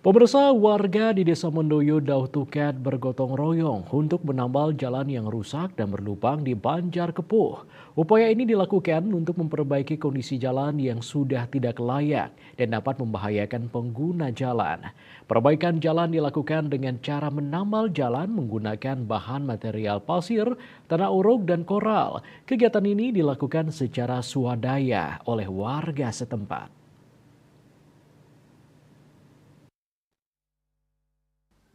Pemirsa, warga di Desa Mendoyo Dautuket bergotong royong untuk menambal jalan yang rusak dan berlubang di Banjar Kepuh. Upaya ini dilakukan untuk memperbaiki kondisi jalan yang sudah tidak layak dan dapat membahayakan pengguna jalan. Perbaikan jalan dilakukan dengan cara menambal jalan menggunakan bahan material pasir, tanah uruk, dan koral. Kegiatan ini dilakukan secara swadaya oleh warga setempat.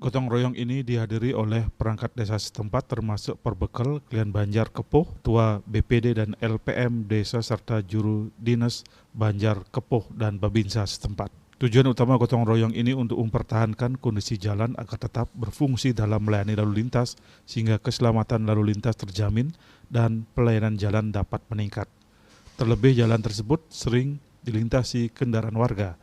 Gotong royong ini dihadiri oleh perangkat desa setempat termasuk Perbekal, Klien Banjar Kepuh, Ketua BPD dan LPM Desa serta Juru Dinas Banjar Kepuh dan Babinsa setempat. Tujuan utama gotong royong ini untuk mempertahankan kondisi jalan agar tetap berfungsi dalam melayani lalu lintas sehingga keselamatan lalu lintas terjamin dan pelayanan jalan dapat meningkat. Terlebih jalan tersebut sering dilintasi kendaraan warga.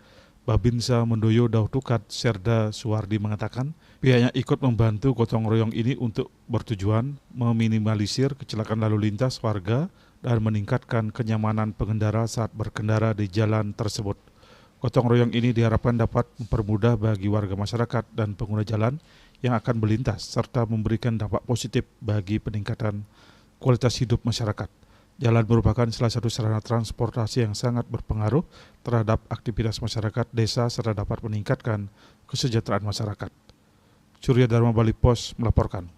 Babinsa Mendoyo Dautukat Serda Suwardi mengatakan pihaknya ikut membantu gotong royong ini untuk bertujuan meminimalisir kecelakaan lalu lintas warga dan meningkatkan kenyamanan pengendara saat berkendara di jalan tersebut. Gotong royong ini diharapkan dapat mempermudah bagi warga masyarakat dan pengguna jalan yang akan melintas serta memberikan dampak positif bagi peningkatan kualitas hidup masyarakat. Jalan merupakan salah satu sarana transportasi yang sangat berpengaruh terhadap aktivitas masyarakat desa serta dapat meningkatkan kesejahteraan masyarakat. Surya Dharma Bali Pos melaporkan.